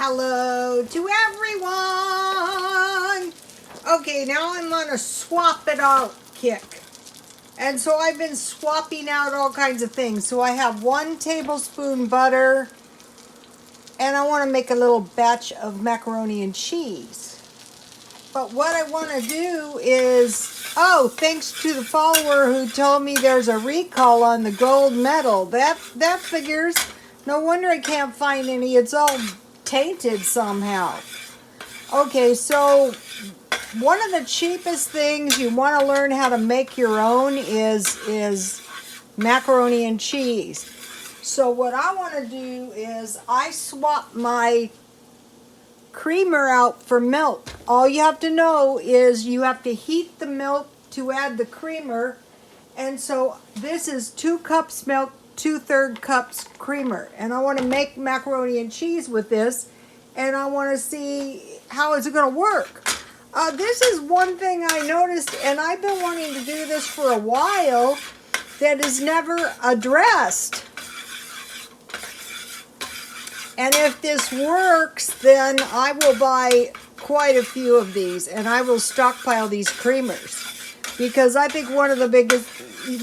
Hello to everyone. Okay, now I'm on a swap it out kick. And so I've been swapping out all kinds of things. So I have 1 tablespoon butter, and I want to make a little batch of macaroni and cheese. But what I want to do is, oh, thanks to the follower who told me there's a recall on the gold medal. That figures. No wonder I can't find any. It's all tainted somehow. Okay, so one of the cheapest things you want to learn how to make your own is macaroni and cheese. So what I want to do is I swap my creamer out for milk. All you have to know is you have to heat the milk to add the creamer. And so this is 2 cups milk, 2/3 cups creamer. And I want to make macaroni and cheese with this. And I want to see how is it going to work. This is one thing I noticed, and I've been wanting to do this for a while, that is never addressed. And if this works, then I will buy quite a few of these, and I will stockpile these creamers. Because I think one of the biggest,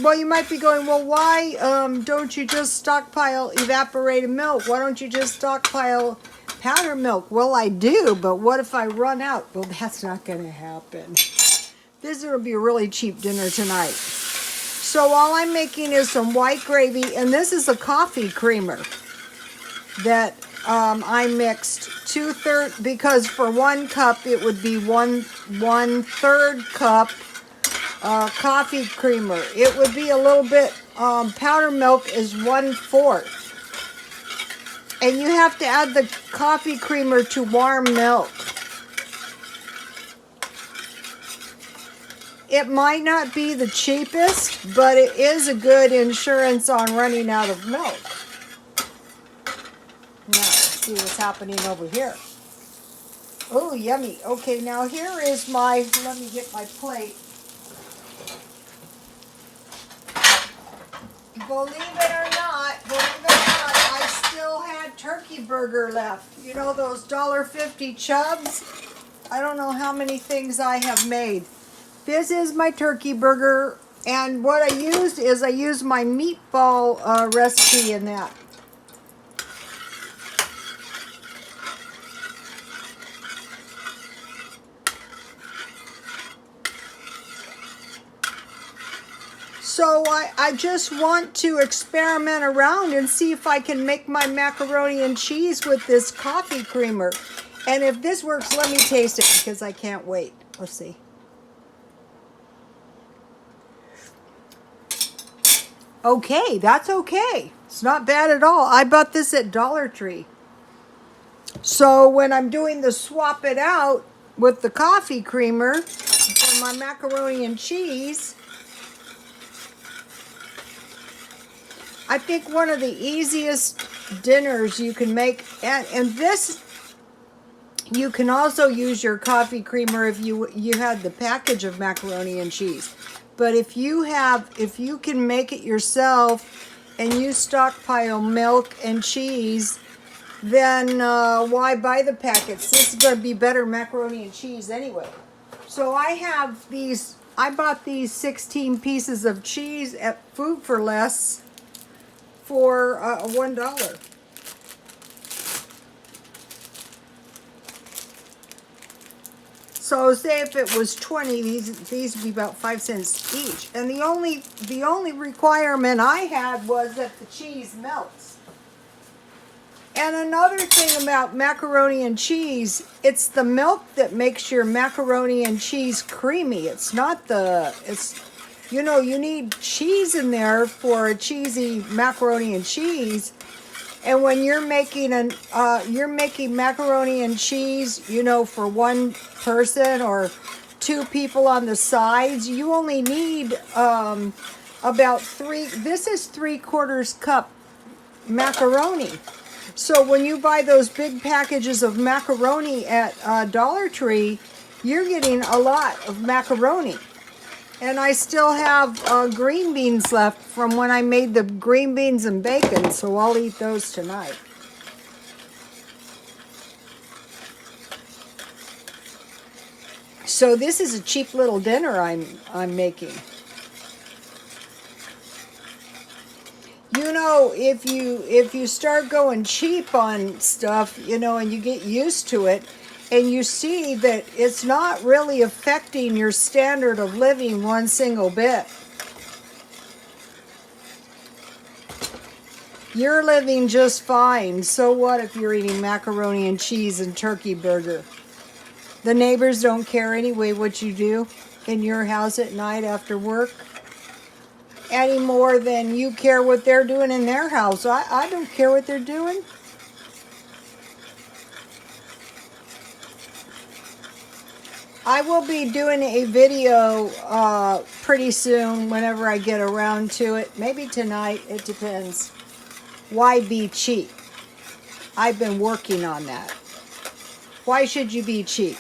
well, you might be going, well, why don't you just stockpile evaporated milk? Why don't you just stockpile powdered milk? Well, I do, but what if I run out? Well, that's not going to happen. This is going to be a really cheap dinner tonight. So all I'm making is some white gravy, and this is a coffee creamer that I mixed 2/3, because for 1 cup it would be one-third cup coffee creamer. It would be a little bit, powdered milk is 1/4. And you have to add the coffee creamer to warm milk. It might not be the cheapest, but it is a good insurance on running out of milk. Now, let's see what's happening over here. Oh, yummy. Okay, now here is my, let me get my plate. Believe it or not, I still had turkey burger left. You know those $1.50 Chubs? I don't know how many things I have made. This is my turkey burger, and what I used is I used my meatball recipe in that. So I just want to experiment around and see if I can make my macaroni and cheese with this coffee creamer. And if this works, let me taste it, because I can't wait. Let's see. Okay, that's okay. It's not bad at all. I bought this at Dollar Tree. So when I'm doing the swap it out with the coffee creamer for my macaroni and cheese, I think one of the easiest dinners you can make, and this, you can also use your coffee creamer if you had the package of macaroni and cheese. But if you can make it yourself and you stockpile milk and cheese, then why buy the packets? This is going to be better macaroni and cheese anyway. So I have these, I bought these 16 pieces of cheese at Food for Less for $1. So say if it was 20, these would be about 5 cents each. And the only requirement I had was that the cheese melts. And another thing about macaroni and cheese, it's the milk that makes your macaroni and cheese creamy. It's not you know, you need cheese in there for a cheesy macaroni and cheese. And when you're making macaroni and cheese, you know, for 1 person or 2 people on the sides, you only need about 3. This is 3/4 cup macaroni. So when you buy those big packages of macaroni at Dollar Tree, you're getting a lot of macaroni. And I still have green beans left from when I made the green beans and bacon, so I'll eat those tonight. So this is a cheap little dinner I'm making. You know, if you start going cheap on stuff, you know, and you get used to it, and you see that it's not really affecting your standard of living one single bit. You're living just fine. So what if you're eating macaroni and cheese and turkey burger? The neighbors don't care anyway what you do in your house at night after work, any more than you care what they're doing in their house. I don't care what they're doing. I will be doing a video pretty soon whenever I get around to it. Maybe tonight, it depends. Why be cheap? I've been working on that. Why should you be cheap?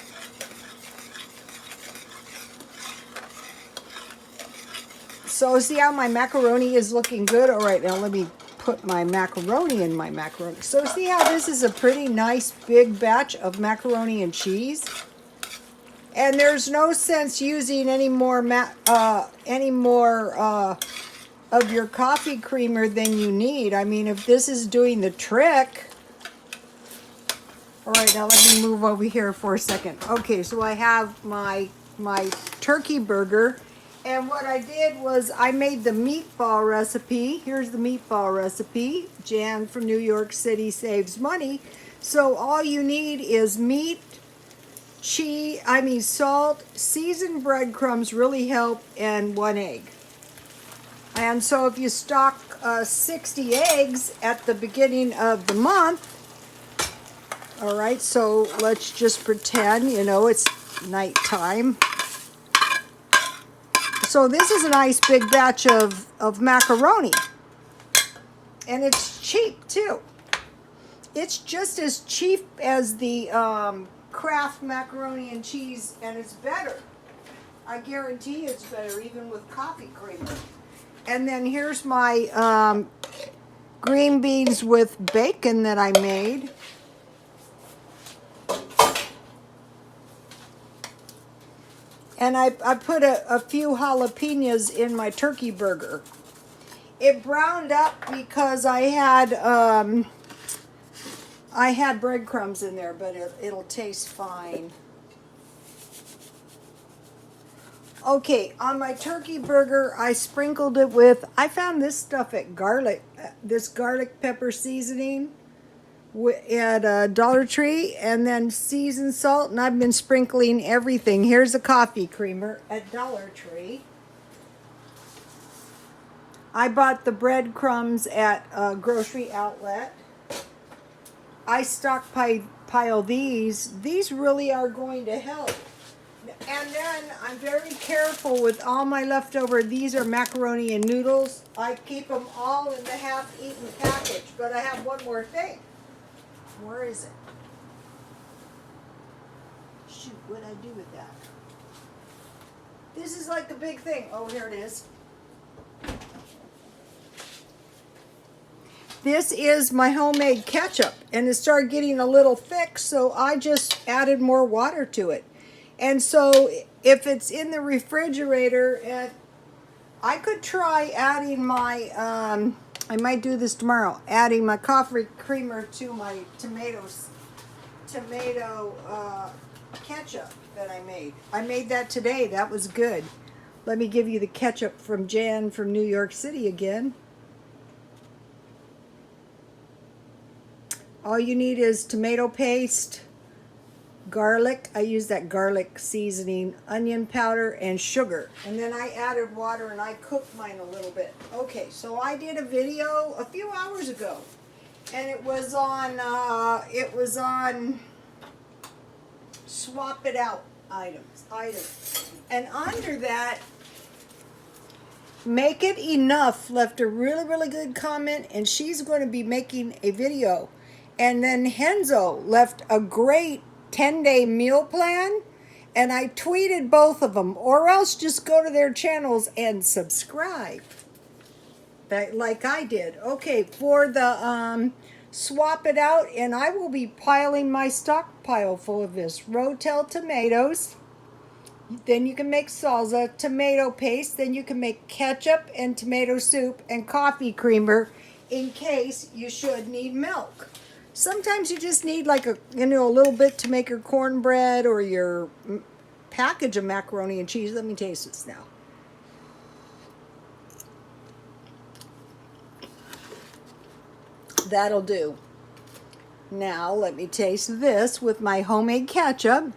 So see how my macaroni is looking good? All right, now let me put my macaroni in my macaroni. So see how this is a pretty nice big batch of macaroni and cheese? And there's no sense using any more of your coffee creamer than you need. I mean, if this is doing the trick. All right, now let me move over here for a second. Okay, so I have my turkey burger, and what I did was I made the meatball recipe. Here's the meatball recipe. Jan from New York City saves money. So all you need is meat, salt, seasoned breadcrumbs really help, and 1 egg. And so if you stock 60 eggs at the beginning of the month, all right, so let's just pretend, you know, it's nighttime. So this is a nice big batch of macaroni. And it's cheap too. It's just as cheap as the Kraft macaroni and cheese, and it's better. I guarantee it's better, even with coffee creamer. And then here's my green beans with bacon that I made. And I put a few jalapenos in my turkey burger. It browned up because I had breadcrumbs in there, but it'll taste fine. Okay, on my turkey burger, I sprinkled it with, I found this stuff at this garlic pepper seasoning at Dollar Tree, and then seasoned salt, and I've been sprinkling everything. Here's a coffee creamer at Dollar Tree. I bought the breadcrumbs at a grocery outlet. I stockpile these. These really are going to help. And then I'm very careful with all my leftover. These are macaroni and noodles. I keep them all in the half-eaten package. But I have one more thing. Where is it? Shoot, what'd I do with that? This is like the big thing. Oh, here it is. This is my homemade ketchup, and it started getting a little thick, so I just added more water to it. And so if it's in the refrigerator, I could try adding my, I might do this tomorrow, adding my coffee creamer to my tomato ketchup that I made. I made that today. That was good. Let me give you the ketchup from Jan from New York City again. All you need is tomato paste, garlic. I use that garlic seasoning, onion powder, and sugar. And then I added water and I cooked mine a little bit. Okay, so I did a video a few hours ago, and it was on swap it out items. And under that, Make It Enough left a really, really good comment, and she's going to be making a video. And then Henzo left a great 10-day meal plan, and I tweeted both of them. Or else just go to their channels and subscribe, like I did. Okay, for the swap it out, and I will be piling my stockpile full of this. Rotel tomatoes. Then you can make salsa, tomato paste. Then you can make ketchup and tomato soup and coffee creamer in case you should need milk. Sometimes you just need like a little bit to make your cornbread or your package of macaroni and cheese. Let me taste this now. That'll do. Now let me taste this with my homemade ketchup.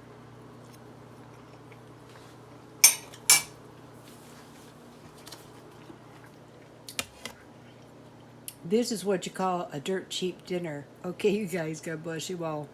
This is what you call a dirt cheap dinner. Okay, you guys, God bless you all.